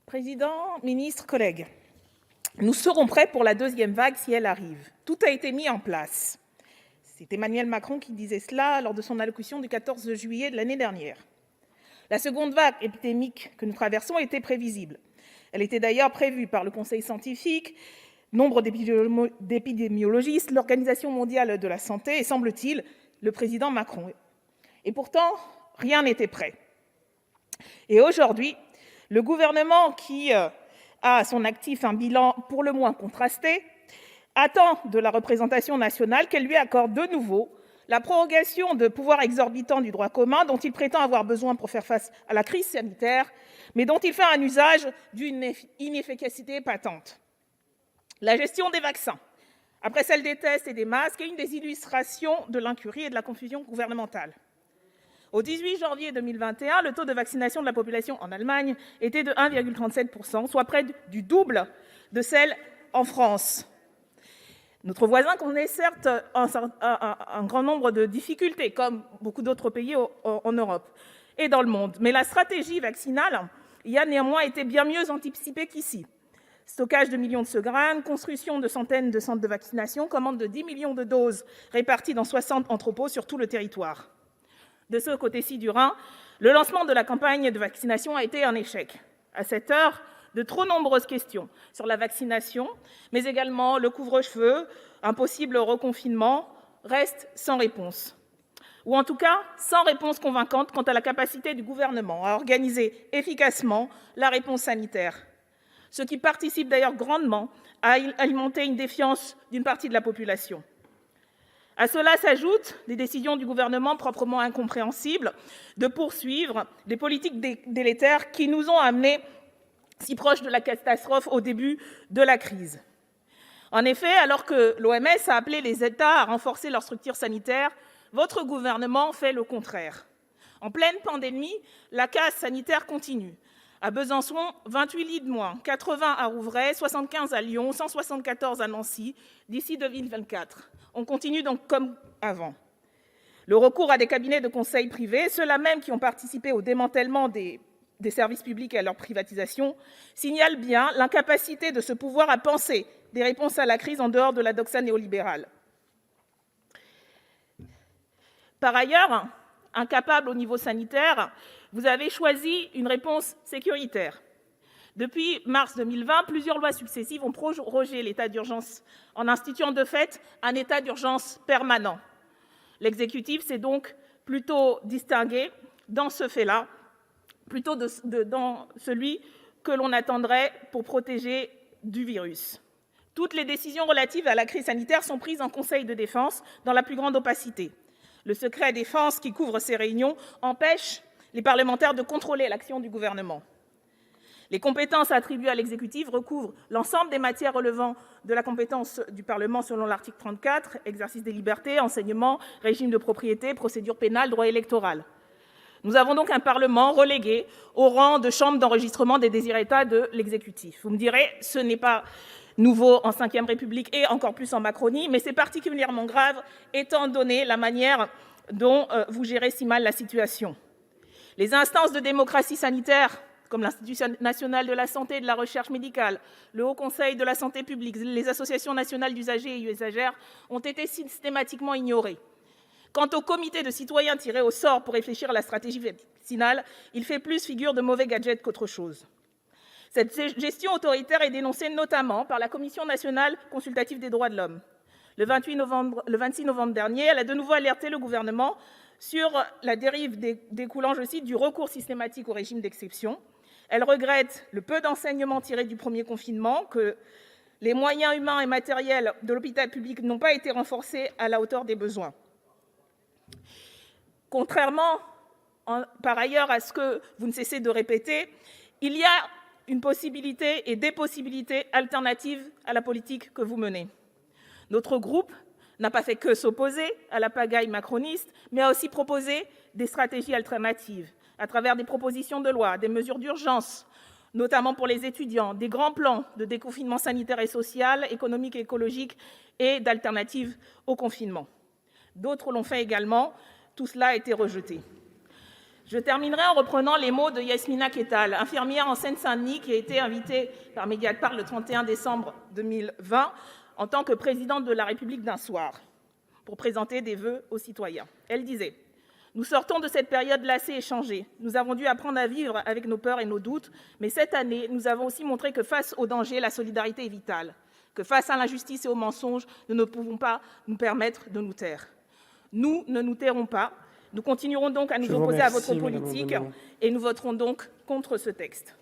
Président, ministre, collègues, nous serons prêts pour la deuxième vague si elle arrive. Tout a été mis en place. C'est Emmanuel Macron qui disait cela lors de son allocution du 14 juillet de l'année dernière. La seconde vague épidémique que nous traversons était prévisible. Elle était d'ailleurs prévue par le Conseil scientifique, nombre d'épidémiologistes, l'Organisation mondiale de la santé et, semble-t-il, le président Macron. Et pourtant, rien n'était prêt. Et aujourd'hui, le gouvernement, qui a à son actif un bilan pour le moins contrasté, attend de la représentation nationale qu'elle lui accorde de nouveau la prorogation de pouvoirs exorbitants du droit commun dont il prétend avoir besoin pour faire face à la crise sanitaire, mais dont il fait un usage d'une inefficacité patente. La gestion des vaccins, après celle des tests et des masques, est une des illustrations de l'incurie et de la confusion gouvernementale. Au 18 janvier 2021, le taux de vaccination de la population en Allemagne était de 1,37%, soit près du double de celle en France. Notre voisin connaît certes un grand nombre de difficultés, comme beaucoup d'autres pays en Europe et dans le monde, mais la stratégie vaccinale y a néanmoins été bien mieux anticipée qu'ici. Stockage de millions de sevrins, construction de centaines de centres de vaccination, commande de 10 millions de doses réparties dans 60 entrepôts sur tout le territoire. De ce côté-ci du Rhin, le lancement de la campagne de vaccination a été un échec. À cette heure, de trop nombreuses questions sur la vaccination, mais également le couvre-feu, un possible reconfinement, restent sans réponse. Ou en tout cas, sans réponse convaincante quant à la capacité du gouvernement à organiser efficacement la réponse sanitaire. Ce qui participe d'ailleurs grandement à alimenter une défiance d'une partie de la population. À cela s'ajoutent des décisions du gouvernement proprement incompréhensibles de poursuivre des politiques délétères qui nous ont amenés si proches de la catastrophe au début de la crise. En effet, alors que l'OMS a appelé les États à renforcer leurs structures sanitaires, votre gouvernement fait le contraire. En pleine pandémie, la casse sanitaire continue. À Besançon, 28 lits de moins, 80 à Rouvray, 75 à Lyon, 174 à Nancy, d'ici 2024. On continue donc comme avant. Le recours à des cabinets de conseil privés, ceux-là même qui ont participé au démantèlement des services publics et à leur privatisation, signale bien l'incapacité de ce pouvoir à penser des réponses à la crise en dehors de la doxa néolibérale. Par ailleurs, incapable au niveau sanitaire, vous avez choisi une réponse sécuritaire. Depuis mars 2020, plusieurs lois successives ont prorogé l'état d'urgence en instituant de fait un état d'urgence permanent. L'exécutif s'est donc plutôt distingué dans ce fait-là, plutôt dans celui que l'on attendrait pour protéger du virus. Toutes les décisions relatives à la crise sanitaire sont prises en Conseil de défense dans la plus grande opacité. Le secret défense qui couvre ces réunions empêche les parlementaires de contrôler l'action du gouvernement. Les compétences attribuées à l'exécutif recouvrent l'ensemble des matières relevant de la compétence du Parlement selon l'article 34, exercice des libertés, enseignement, régime de propriété, procédure pénale, droit électoral. Nous avons donc un Parlement relégué au rang de chambre d'enregistrement des desiderata de l'exécutif. Vous me direz, ce n'est pas nouveau en Ve République et encore plus en Macronie, mais c'est particulièrement grave étant donné la manière dont vous gérez si mal la situation. Les instances de démocratie sanitaire, comme l'Institut national de la santé et de la recherche médicale, le Haut Conseil de la santé publique, les associations nationales d'usagers et usagères, ont été systématiquement ignorées. Quant au comité de citoyens tiré au sort pour réfléchir à la stratégie vaccinale, il fait plus figure de mauvais gadget qu'autre chose. Cette gestion autoritaire est dénoncée notamment par la Commission nationale consultative des droits de l'homme. Le 26 novembre dernier, elle a de nouveau alerté le gouvernement sur la dérive découlant, je cite, du recours systématique au régime d'exception. Elle regrette le peu d'enseignements tirés du premier confinement, que les moyens humains et matériels de l'hôpital public n'ont pas été renforcés à la hauteur des besoins. Contrairement, par ailleurs, à ce que vous ne cessez de répéter, il y a une possibilité et des possibilités alternatives à la politique que vous menez. Notre groupe n'a pas fait que s'opposer à la pagaille macroniste, mais a aussi proposé des stratégies alternatives à travers des propositions de loi, des mesures d'urgence, notamment pour les étudiants, des grands plans de déconfinement sanitaire et social, économique et écologique, et d'alternatives au confinement. D'autres l'ont fait également, tout cela a été rejeté. Je terminerai en reprenant les mots de Yasmina Ketal, infirmière en Seine-Saint-Denis, qui a été invitée par Mediapart le 31 décembre 2020 en tant que présidente de la République d'un soir pour présenter des vœux aux citoyens. Elle disait : « Nous sortons de cette période lassée et changée. Nous avons dû apprendre à vivre avec nos peurs et nos doutes, mais cette année, nous avons aussi montré que face au danger, la solidarité est vitale, que face à l'injustice et aux mensonges, nous ne pouvons pas nous permettre de nous taire. Nous ne nous tairons pas. Nous continuerons donc à nous opposer à votre politique et nous voterons donc contre ce texte. »